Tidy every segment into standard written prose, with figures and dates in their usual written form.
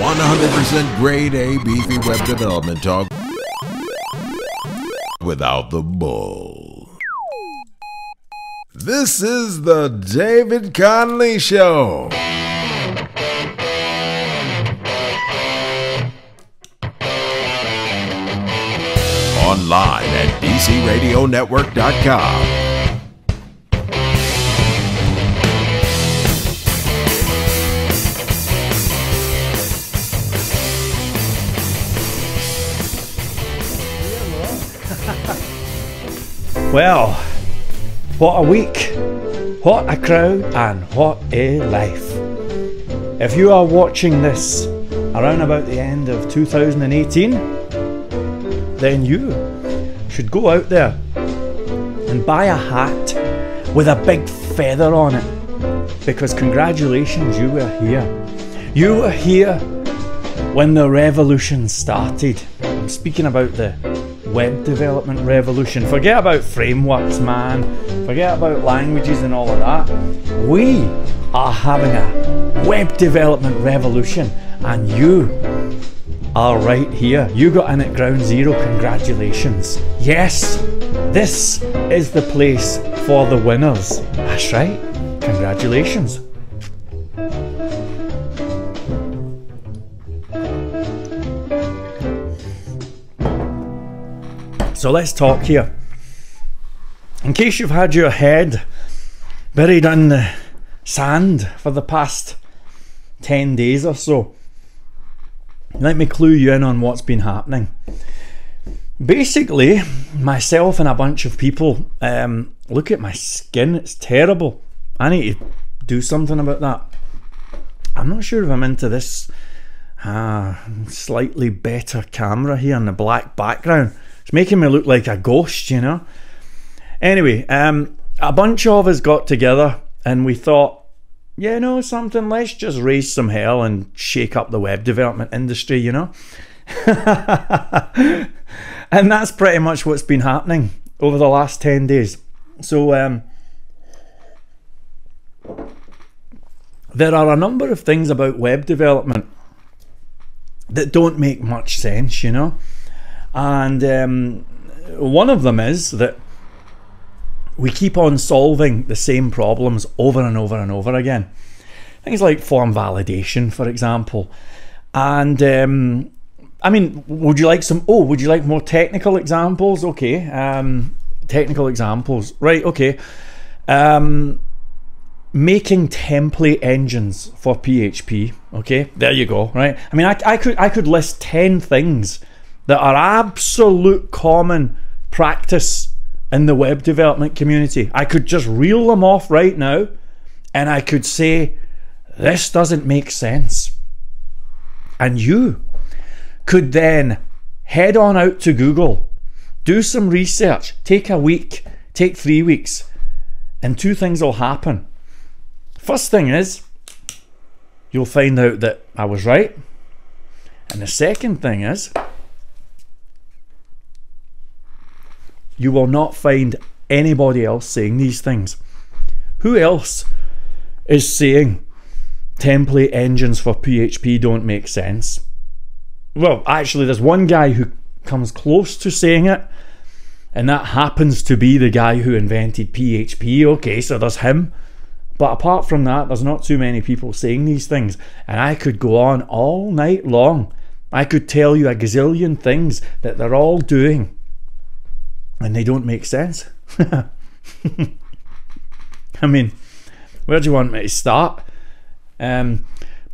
100% grade A beefy web development talk without the bull. This is the David Conley Show. Online at DCRadioNetwork.com. Well, what a week, what a crowd, and what a life. If you are watching this around about the end of 2018, then you should go out there and buy a hat with a big feather on it, because congratulations, you were here. You were here when the revolution started. I'm speaking about the web development revolution. Forget about frameworks, man. Forget about languages and all of that. We are having a web development revolution, and you are right here. You got in at ground zero. Congratulations. Yes, this is the place for the winners. That's right. Congratulations. So let's talk here. In case you've had your head buried in the sand for the past 10 days or so, let me clue you in on what's been happening. Basically, myself and a bunch of people, look at my skin, it's terrible. I need to do something about that. I'm not sure if I'm into this slightly better camera here in the black background. It's making me look like a ghost, you know. Anyway, a bunch of us got together and we thought, you know something, let's just raise some hell and shake up the web development industry, you know. And that's pretty much what's been happening over the last 10 days. So there are a number of things about web development that don't make much sense, you know. And one of them is that we keep on solving the same problems over and over and over again. Things like form validation, for example. And I mean, would you like more technical examples? Okay, technical examples, right? Okay, making template engines for PHP. Okay, there you go. Right. I mean, I could list 10 things that are absolute common practice in the web development community. I could just reel them off right now and I could say, this doesn't make sense. And you could then head on out to Google, do some research, take a week, take 3 weeks, and 2 things will happen. First thing is, you'll find out that I was right. And the second thing is, you will not find anybody else saying these things. Who else is saying template engines for PHP don't make sense? Well, actually, there's one guy who comes close to saying it, and that happens to be the guy who invented PHP. Okay, so there's him. But apart from that, there's not too many people saying these things. And I could go on all night long. I could tell you a gazillion things that they're all doing, and they don't make sense. I mean, where do you want me to start?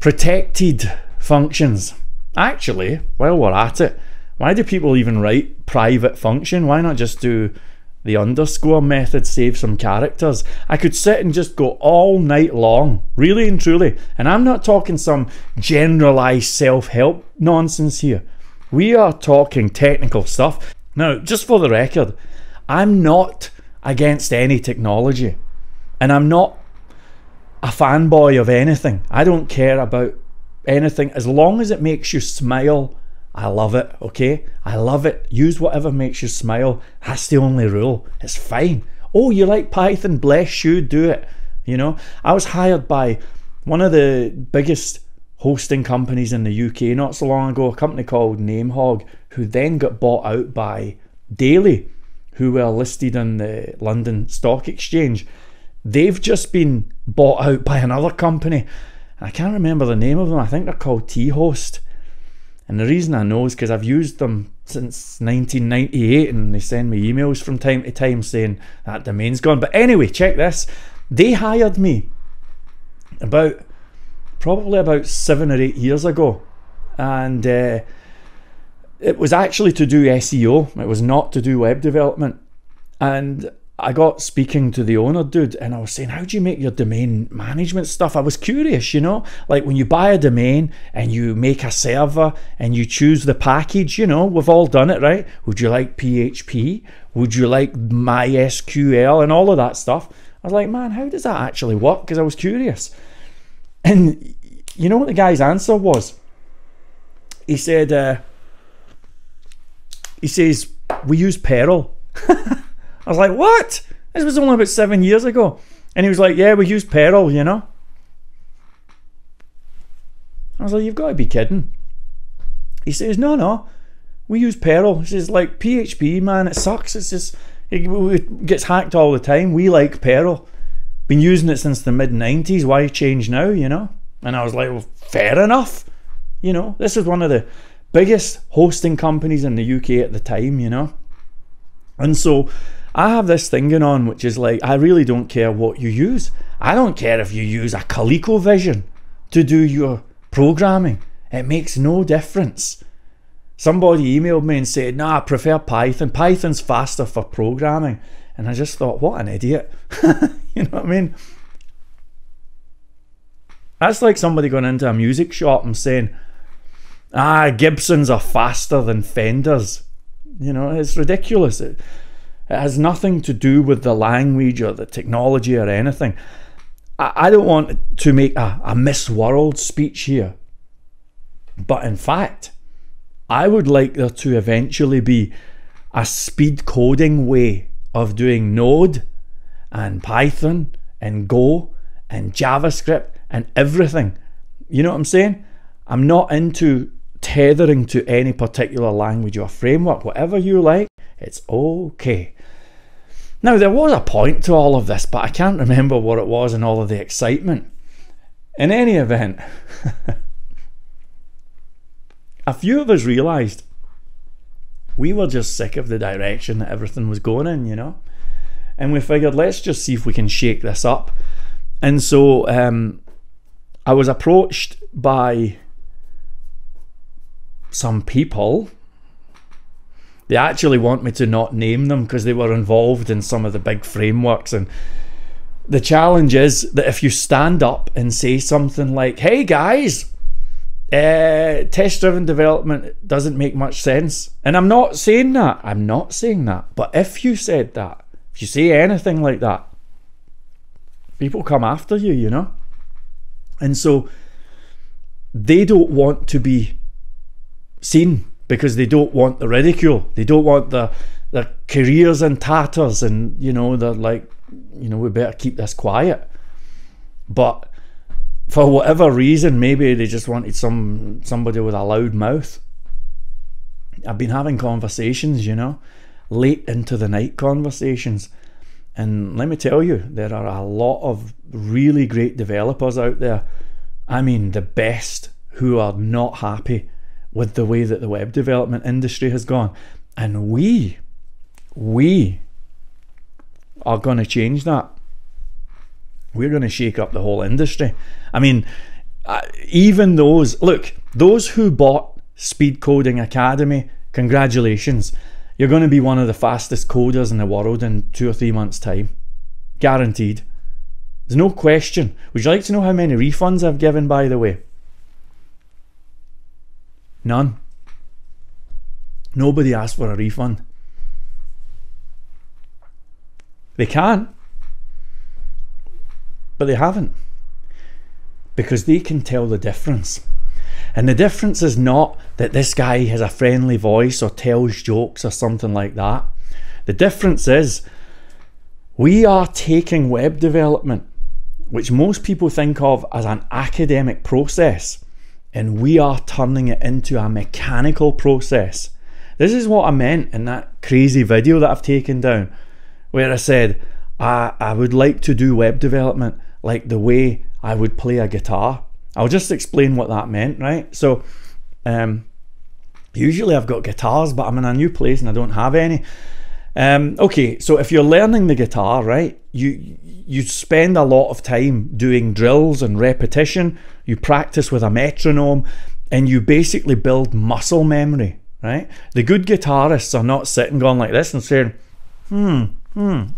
Protected functions. Actually, while we're at it, why do people even write private function? Why not just do the underscore method, save some characters? I could sit and just go all night long, really and truly. And I'm not talking some generalized self-help nonsense here. We are talking technical stuff. Now, just for the record, I'm not against any technology, and I'm not a fanboy of anything. I don't care about anything as long as it makes you smile. I love it, okay? I love it. Use whatever makes you smile. That's the only rule. It's fine. Oh, you like Python? Bless you, do it. You know, I was hired by one of the biggest hosting companies in the UK not so long ago, a company called Namehog, who then got bought out by Daily, who were listed on the London Stock Exchange. They've just been bought out by another company. I can't remember the name of them. I think they're called T-Host. And the reason I know is because I've used them since 1998, and they send me emails from time to time saying that domain's gone. But anyway, check this. They hired me probably about 7 or 8 years ago. And it was actually to do SEO. It was not to do web development. And I got speaking to the owner dude, and I was saying, how do you make your domain management stuff? I was curious, you know, like when you buy a domain and you make a server and you choose the package, you know, we've all done it, right? Would you like PHP? Would you like MySQL and all of that stuff? I was like, man, how does that actually work? Because I was curious. And you know what the guy's answer was? He said, he says, we use Perl. I was like, what? This was only about 7 years ago. And he was like, yeah, we use Perl, you know. I was like, you've got to be kidding. He says, no, we use Perl. He says, like, PHP, man, it sucks. It's just, it gets hacked all the time. We like Perl. Been using it since the mid-90s. Why change now, you know? And I was like, well, fair enough. You know, this is one of the biggest hosting companies in the UK at the time, you know. And so I have this thing going on, which is like, I really don't care what you use. I don't care if you use a ColecoVision to do your programming. It makes no difference. Somebody emailed me and said, nah, I prefer Python. Python's faster for programming. And I just thought, what an idiot. You know what I mean? That's like somebody going into a music shop and saying, Gibsons are faster than Fenders. You know, it's ridiculous. It has nothing to do with the language or the technology or anything. I don't want to make a Miss World speech here. But in fact, I would like there to eventually be a speed coding way of doing Node and Python and Go and JavaScript and everything. You know what I'm saying? I'm not into tethering to any particular language or framework. Whatever you like, it's okay. Now, there was a point to all of this, but I can't remember what it was in all of the excitement. In any event, a few of us realised we were just sick of the direction that everything was going in, you know? And we figured, let's just see if we can shake this up. And so I was approached by some people. They actually want me to not name them because they were involved in some of the big frameworks. And the challenge is that if you stand up and say something like, hey guys, test-driven development doesn't make much sense. And I'm not saying that. I'm not saying that. But if you said that, if you say anything like that, people come after you, you know? And so they don't want to be seen because they don't want the ridicule. They don't want their careers in tatters, and, you know, they're like, you know, we better keep this quiet. But for whatever reason, maybe they just wanted somebody with a loud mouth. I've been having conversations, you know, late into the night conversations. And let me tell you, there are a lot of really great developers out there. I mean, the best, who are not happy with the way that the web development industry has gone. And we are going to change that. We're going to shake up the whole industry. I mean, even those who bought Speed Coding Academy, congratulations. You're going to be one of the fastest coders in the world in 2 or 3 months' time. Guaranteed. There's no question. Would you like to know how many refunds I've given, by the way? None. Nobody asked for a refund. They can, but they haven't, because they can tell the difference. And the difference is not that this guy has a friendly voice or tells jokes or something like that. The difference is we are taking web development, which most people think of as an academic process, and we are turning it into a mechanical process. This is what I meant in that crazy video that I've taken down, where I said I would like to do web development like the way I would play a guitar. I'll just explain what that meant, right? So usually I've got guitars, but I'm in a new place and I don't have any. Okay, so if you're learning the guitar, right, you spend a lot of time doing drills and repetition. You practice with a metronome, and you basically build muscle memory, right? The good guitarists are not sitting going like this and saying, oh,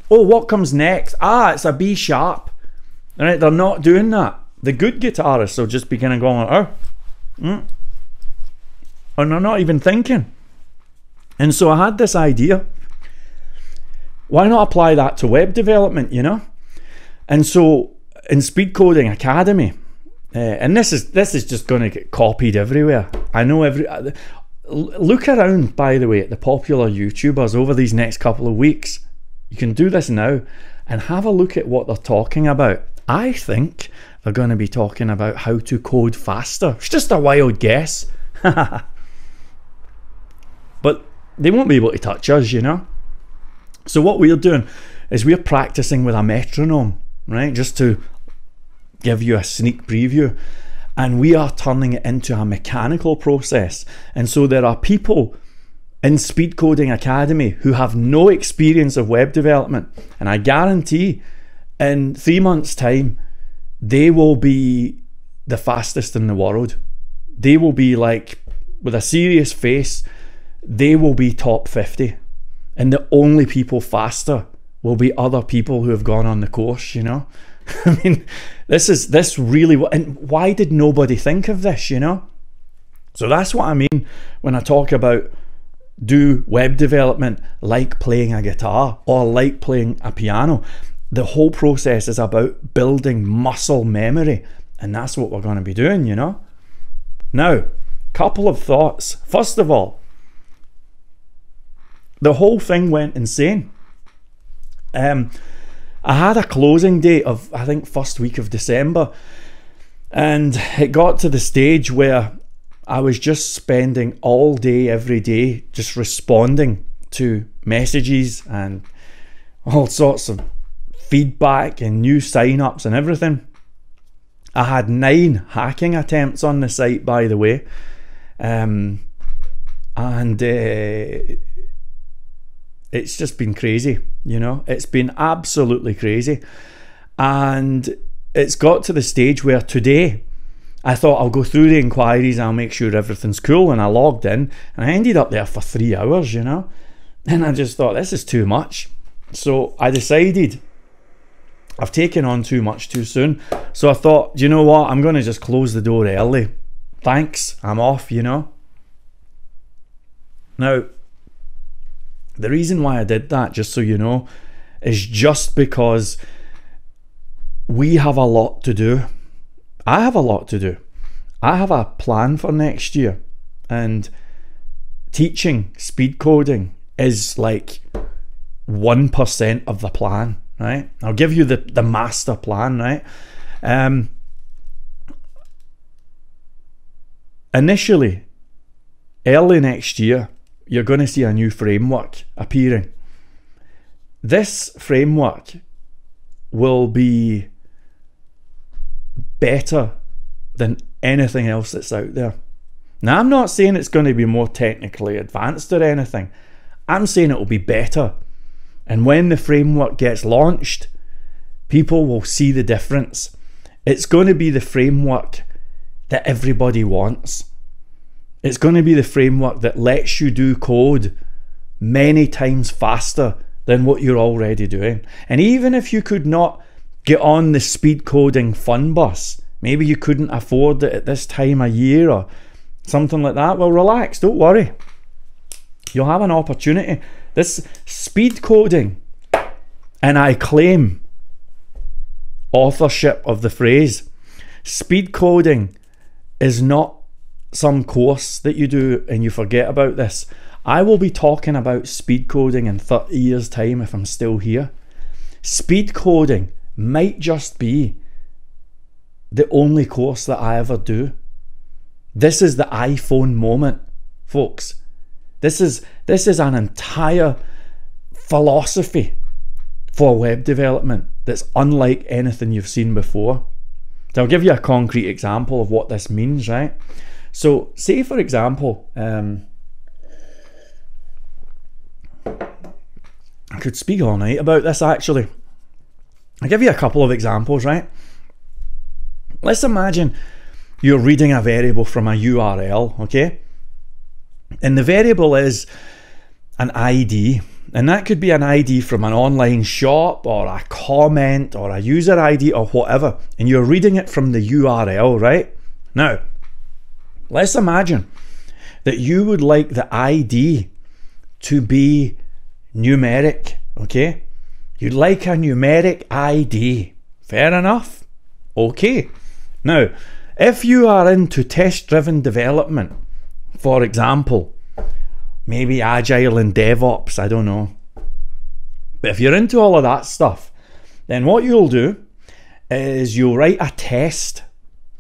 what comes next? Ah, it's a B sharp. All right, they're not doing that. The good guitarists will just be kind of going like, and they're not even thinking. And so I had this idea, why not apply that to web development, you know? And so in Speed Coding Academy, and this is just going to get copied everywhere. I know look around, by the way, at the popular YouTubers over these next couple of weeks. You can do this now and have a look at what they're talking about. I think they're going to be talking about how to code faster. It's just a wild guess. But they won't be able to touch us, you know? So what we're doing is we're practicing with a metronome, right? Just to give you a sneak preview. And we are turning it into a mechanical process. And so there are people in Speed Coding Academy who have no experience of web development. And I guarantee in 3 months' time, they will be the fastest in the world. They will be like, with a serious face, they will be top 50. And the only people faster will be other people who have gone on the course, you know? I mean, this really, and why did nobody think of this, you know? So that's what I mean when I talk about do web development like playing a guitar or like playing a piano. The whole process is about building muscle memory, and that's what we're going to be doing, you know? Now, couple of thoughts. First of all, the whole thing went insane. I had a closing date of, I think, first week of December, and it got to the stage where I was just spending all day, every day, just responding to messages and all sorts of feedback and new sign-ups and everything. I had 9 hacking attempts on the site, by the way, and it's just been crazy, you know? It's been absolutely crazy. And it's got to the stage where today I thought I'll go through the inquiries, I'll make sure everything's cool, and I logged in and I ended up there for 3 hours, you know? And I just thought, this is too much. So I decided I've taken on too much too soon. So I thought, do you know what? I'm going to just close the door early. Thanks, I'm off, you know? Now, the reason why I did that, just so you know, is just because we have a lot to do. I have a lot to do. I have a plan for next year, and teaching speed coding is like 1% of the plan, right? I'll give you the master plan, right? Initially, early next year, you're going to see a new framework appearing. This framework will be better than anything else that's out there. Now, I'm not saying it's going to be more technically advanced or anything. I'm saying it will be better. And when the framework gets launched, people will see the difference. It's going to be the framework that everybody wants. It's going to be the framework that lets you do code many times faster than what you're already doing. And even if you could not get on the speed coding fun bus, maybe you couldn't afford it at this time of year or something like that, well, relax, don't worry. You'll have an opportunity. This speed coding, and I claim authorship of the phrase, speed coding is not some course that you do and you forget about this. I will be talking about speed coding in 30 years time if I'm still here. Speed coding might just be the only course that I ever do. This is the iPhone moment, folks. This is an entire philosophy for web development that's unlike anything you've seen before. So I'll give you a concrete example of what this means, right? So say, for example, I could speak all night about this actually. I'll give you a couple of examples, right? Let's imagine you're reading a variable from a URL, okay? And the variable is an ID, and that could be an ID from an online shop or a comment or a user ID or whatever, and you're reading it from the URL, right? Now, let's imagine that you would like the ID to be numeric, okay? You'd like a numeric ID. Fair enough? Okay. Now, if you are into test-driven development, for example, maybe Agile and DevOps, I don't know. But if you're into all of that stuff, then what you'll do is you'll write a test,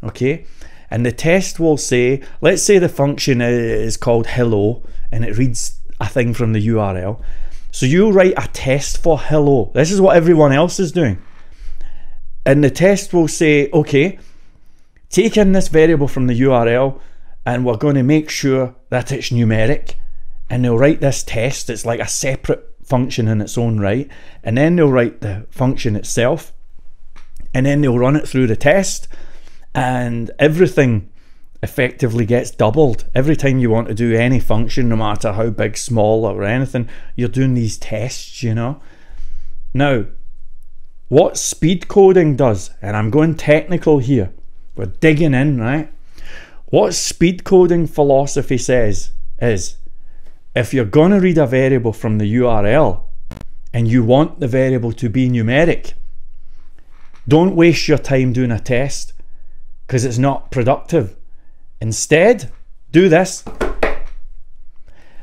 okay? And the test will say, let's say the function is called hello, and it reads a thing from the URL. So you'll write a test for hello. This is what everyone else is doing. And the test will say, okay, take in this variable from the URL, and we're going to make sure that it's numeric. And they'll write this test. It's like a separate function in its own right. And then they'll write the function itself. And then they'll run it through the test. And everything effectively gets doubled. Every time you want to do any function, no matter how big, small, or anything, you're doing these tests, you know. Now, what speed coding does, and I'm going technical here, we're digging in, right? What speed coding philosophy says is, if you're going to read a variable from the URL and you want the variable to be numeric, don't waste your time doing a test because it's not productive. Instead, do this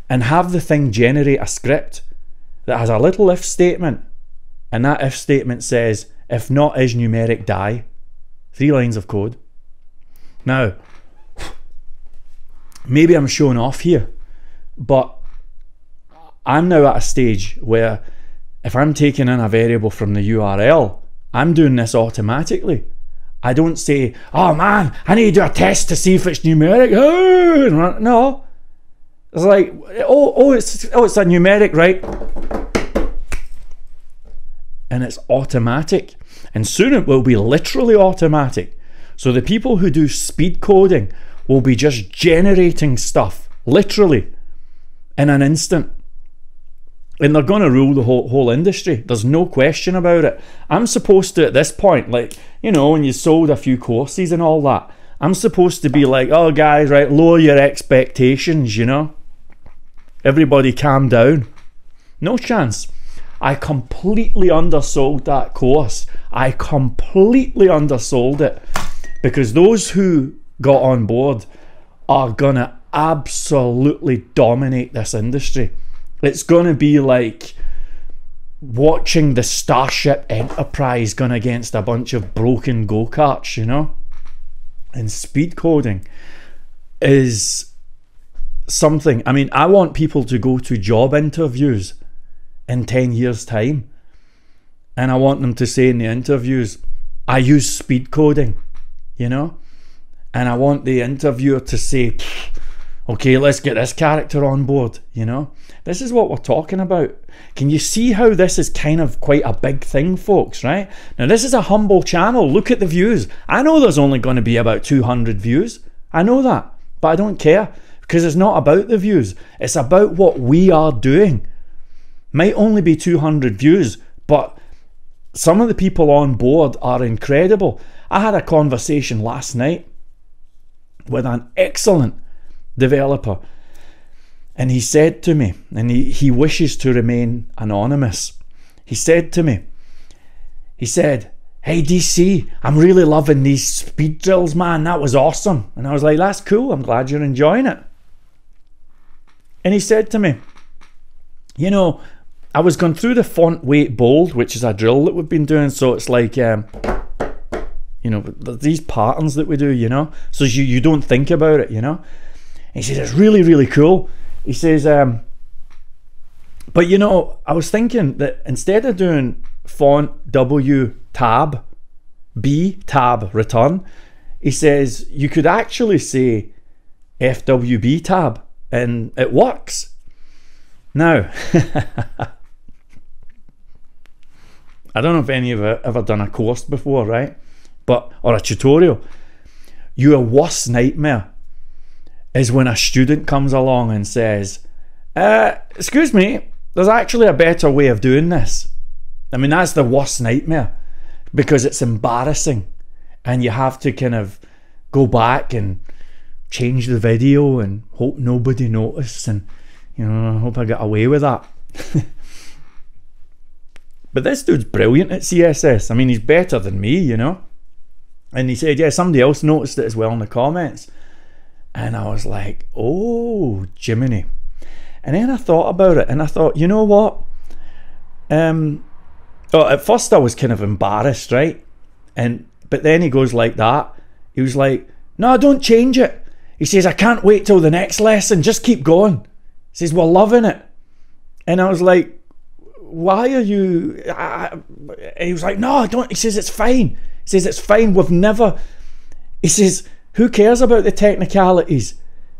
and have the thing generate a script that has a little if statement, and that if statement says, if not is numeric, die. 3 lines of code. Now, maybe I'm showing off here, but I'm now at a stage where if I'm taking in a variable from the URL, I'm doing this automatically. I don't say, oh man, I need to do a test to see if it's numeric. No. It's like, it's a numeric, right? And it's automatic. And soon it will be literally automatic. So the people who do speed coding will be just generating stuff, literally, in an instant. And they're going to rule the whole industry. There's no question about it. I'm supposed to, at this point, like, you know, when you sold a few courses and all that, I'm supposed to be like, oh guys, right, lower your expectations, you know. Everybody calm down. No chance. I completely undersold that course. I completely undersold it. Because those who got on board are going to absolutely dominate this industry. It's going to be like watching the Starship Enterprise going against a bunch of broken go-karts, you know? And speed coding is something. I mean, I want people to go to job interviews in 10 years' time. And I want them to say in the interviews, I use speed coding, you know? And I want the interviewer to say, okay, let's get this character on board, you know? This is what we're talking about. Can you see how this is kind of quite a big thing, folks, right? Now, this is a humble channel. Look at the views. I know there's only going to be about 200 views. I know that, but I don't care because it's not about the views. It's about what we are doing. Might only be 200 views, but some of the people on board are incredible. I had a conversation last night with an excellent developer, and he said to me, and he wishes to remain anonymous, he said to me, he said, hey DC, I'm really loving these speed drills, man, that was awesome. And I was like, that's cool, I'm glad you're enjoying it. And he said to me, you know, I was going through the font weight bold, which is a drill that we've been doing, so it's like, you You know, these patterns that we do, you know, so you don't think about it, you know. And he says, it's really, really cool. He says, but you know, I was thinking that instead of doing font W tab, B tab return, he says, you could actually say FWB tab and it works. Now, I don't know if any of you have ever done a course before, right? Or a tutorial. Your worst nightmare is when a student comes along and says, excuse me, there's actually a better way of doing this. I mean, that's the worst nightmare, because it's embarrassing and you have to kind of go back and change the video and hope nobody noticed, and you know, I hope I got away with that. But this dude's brilliant at CSS. I mean, he's better than me, you know. And he said, yeah, somebody else noticed it as well in the comments. And I was like, oh, Jiminy. And then I thought about it, and I thought, you know what? At first I was kind of embarrassed, right? But then he goes like that. He was like, no, don't change it. He says, I can't wait till the next lesson. Just keep going. He says, we're loving it. And I was like, why are you... he was like, no, I don't. He says, it's fine. He says, it's fine. We've never... He says, who cares about the technicalities?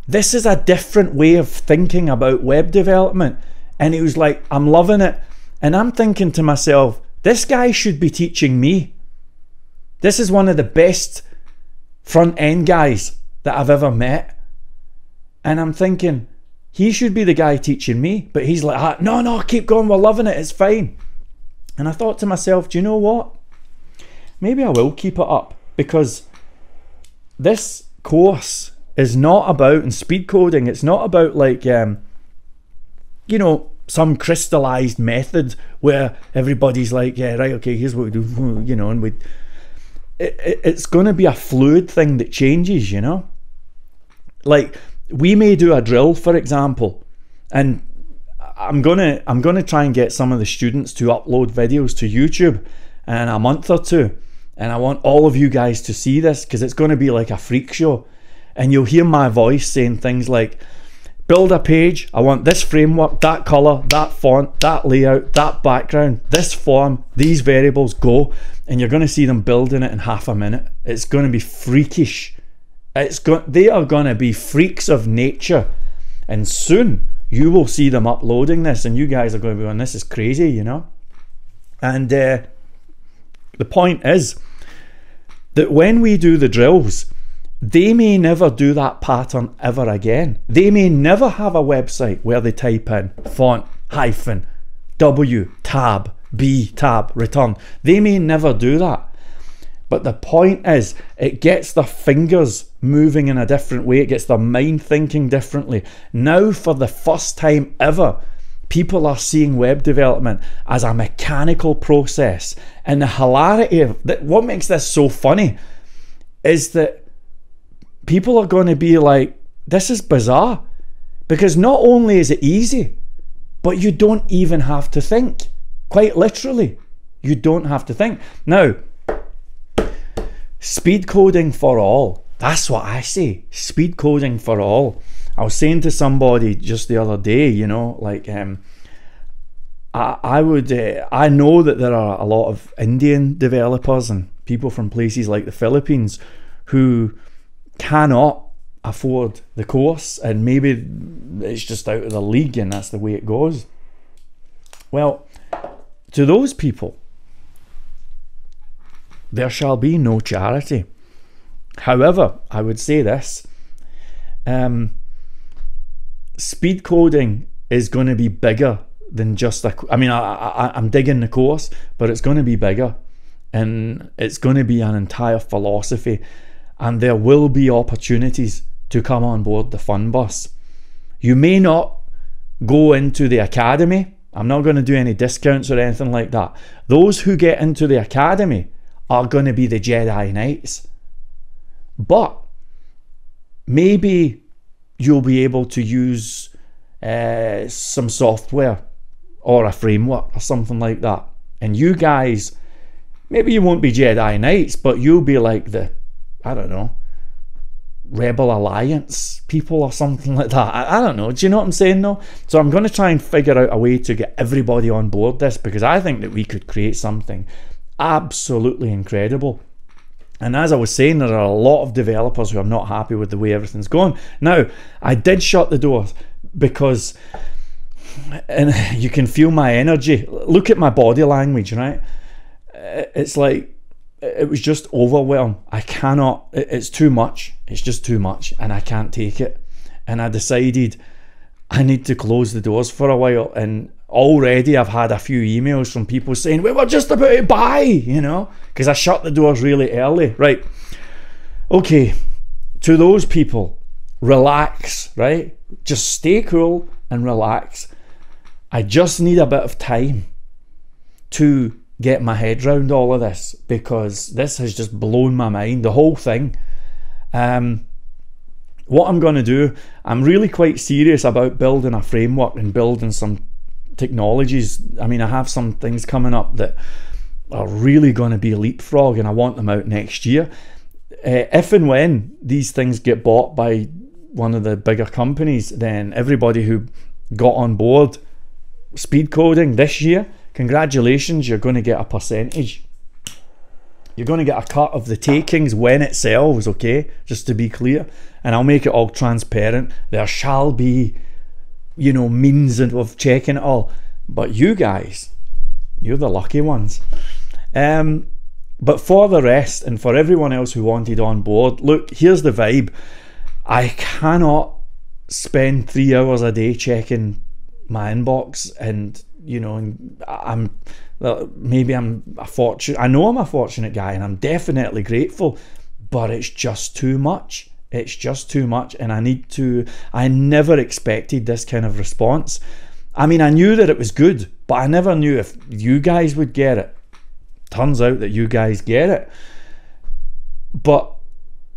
This is a different way of thinking about web development. And he was like, I'm loving it. And I'm thinking to myself, this guy should be teaching me. This is one of the best front end guys that I've ever met. And I'm thinking, he should be the guy teaching me. But he's like, no, keep going, we're loving it, it's fine. And I thought to myself, do you know what? Maybe I will keep it up, because this course is not about, and speed coding, it's not about like, you know, some crystallized method where everybody's like, yeah, right, okay, here's what we do, you know, and it's going to be a fluid thing that changes, you know. Like, we may do a drill, for example, and I'm gonna try and get some of the students to upload videos to YouTube in a month or two, and I want all of you guys to see this, because it's going to be like a freak show. And you'll hear my voice saying things like, build a page, I want this framework, that color, that font, that layout, that background, this form, these variables, go. And you're going to see them building it in half a minute. It's going to be freakish. They are going to be freaks of nature. And soon you will see them uploading this, and you guys are going to be going, this is crazy, you know. And the point is that when we do the drills, they may never do that pattern ever again. They may never have a website where they type in font hyphen W tab B tab return. They may never do that. But the point is, it gets their fingers moving in a different way. It gets their mind thinking differently. Now, for the first time ever, people are seeing web development as a mechanical process. And the hilarity of that, what makes this so funny, is that people are going to be like, this is bizarre, because not only is it easy, but you don't even have to think. Quite literally, you don't have to think. Now, speed coding for all. That's what I say. Speed coding for all. I was saying to somebody just the other day, you know, like, I know that there are a lot of Indian developers and people from places like the Philippines who cannot afford the course, and maybe it's just out of the league and that's the way it goes. Well, to those people, there shall be no charity. However, I would say this, speed coding is going to be bigger than just I'm digging the course, but it's going to be bigger, and it's going to be an entire philosophy. And there will be opportunities to come on board the fun bus. You may not go into the academy. I'm not going to do any discounts or anything like that. Those who get into the academy are going to be the Jedi Knights. But maybe you'll be able to use some software or a framework or something like that. And you guys, Maybe you won't be Jedi Knights, but you'll be like the, I don't know, Rebel Alliance people or something like that. I don't know. Do you know what I'm saying though? So I'm going to try and figure out a way to get everybody on board this, because I think that we could create something absolutely incredible. And as I was saying, there are a lot of developers who are not happy with the way everything's going. Now, I did shut the doors because, and you can feel my energy. Look at my body language, right? It's like, it was just overwhelmed. I cannot, it's too much. It's just too much and I can't take it. And I decided I need to close the doors for a while. And already I've had a few emails from people saying, we were just about to buy, you know, because I shut the doors really early. Right. Okay. To those people, relax, right? Just stay cool and relax. I just need a bit of time to get my head round all of this, because this has just blown my mind, the whole thing. What I'm going to do, I'm really quite serious about building a framework and building some technologies. I mean, I have some things coming up that are really going to be leapfrog, and I want them out next year. If and when these things get bought by one of the bigger companies, then everybody who got on board speed coding this year, congratulations, you're going to get a percentage. You're going to get a cut of the takings when it sells, okay? Just to be clear. And I'll make it all transparent. There shall be, you know, means of checking it all. But you guys, you're the lucky ones. But for the rest, and for everyone else who wanted on board, look, here's the vibe. I cannot spend 3 hours a day checking my inbox, and you know, maybe I'm a fortunate, I know I'm a fortunate guy, and I'm definitely grateful, but it's just too much. It's just too much, and I never expected this kind of response. I mean, I knew that it was good, but I never knew if you guys would get it. Turns out that you guys get it. But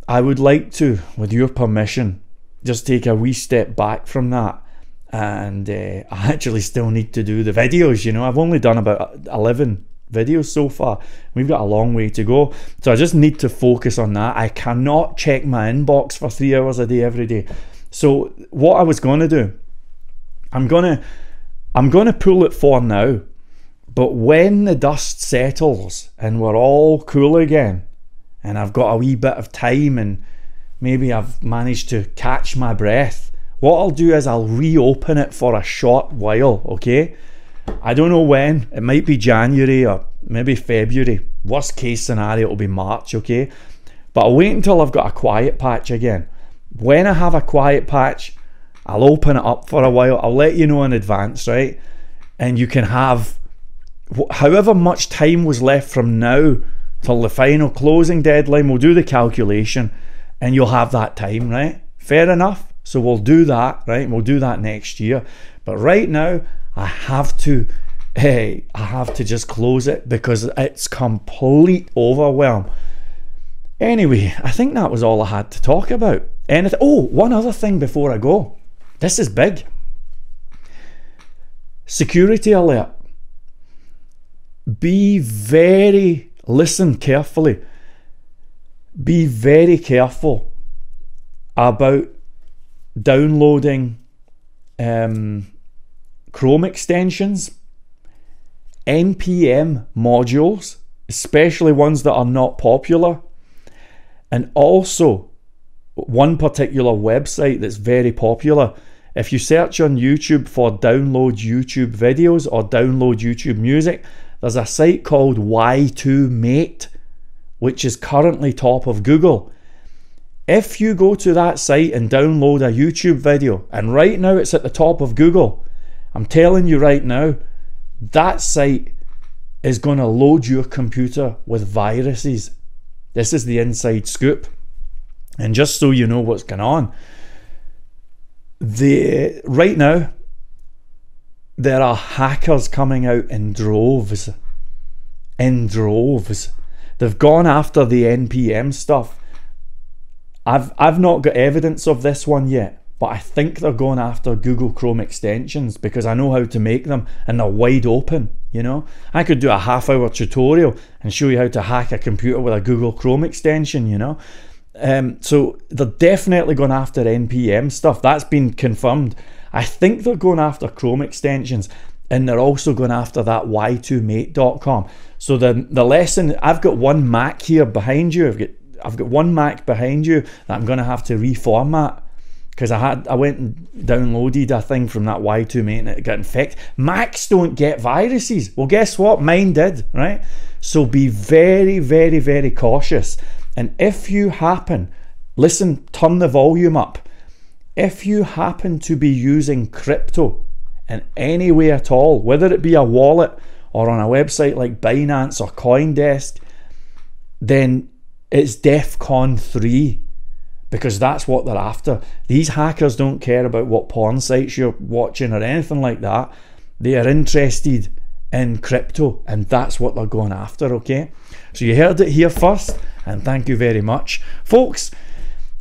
I would like to, with your permission, just take a wee step back from that. And I actually still need to do the videos, you know. I've only done about 11 videos so far. We've got a long way to go. So I just need to focus on that. I cannot check my inbox for 3 hours a day every day. So what I was going to do, I'm going to pull it for now. But when the dust settles and we're all cool again, and I've got a wee bit of time, and maybe I've managed to catch my breath, what I'll do is I'll reopen it for a short while, okay? I don't know when. It might be January or maybe February. Worst case scenario, it'll be March, okay? But I'll wait until I've got a quiet patch again. When I have a quiet patch, I'll open it up for a while. I'll let you know in advance, right? And you can have however much time was left from now till the final closing deadline. We'll do the calculation and you'll have that time, right? Fair enough? So we'll do that, right? We'll do that next year. But right now, I have to just close it because it's complete overwhelm. Anyway, I think that was all I had to talk about. Anything? Oh, one other thing before I go. This is big. Security alert. Listen carefully. Be very careful about downloading Chrome extensions, NPM modules, especially ones that are not popular, and also one particular website that's very popular. If you search on YouTube for download YouTube videos or download YouTube music, there's a site called Y2Mate, which is currently top of Google. If you go to that site and download a YouTube video, and right now it's at the top of Google, I'm telling you right now, that site is going to load your computer with viruses. This is the inside scoop. And just so you know what's going on, right now, there are hackers coming out in droves. In droves. They've gone after the NPM stuff. I've not got evidence of this one yet, but I think they're going after Google Chrome extensions because I know how to make them and they're wide open, you know. I could do a half-hour tutorial and show you how to hack a computer with a Google Chrome extension, you know. So they're definitely going after NPM stuff. That's been confirmed. I think they're going after Chrome extensions, and they're also going after that y2mate.com. So the lesson, I've got one Mac here behind you. I've got one Mac behind you that I'm going to have to reformat, because I went and downloaded a thing from that y2mate and it got infected. Macs don't get viruses. Well, guess what? Mine did, right? So be very, very, very cautious. And if you happen, listen, turn the volume up. If you happen to be using crypto in any way at all, whether it be a wallet or on a website like Binance or CoinDesk, then it's DEFCON 3. Because that's what they're after. These hackers don't care about what porn sites you're watching or anything like that. They are interested in crypto, and that's what they're going after, okay? So you heard it here first, and thank you very much. Folks,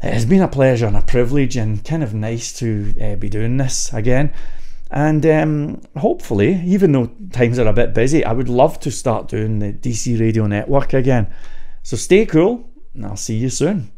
it has been a pleasure and a privilege and kind of nice to be doing this again. And hopefully, even though times are a bit busy, I would love to start doing the DC Radio Network again. So stay cool, and I'll see you soon.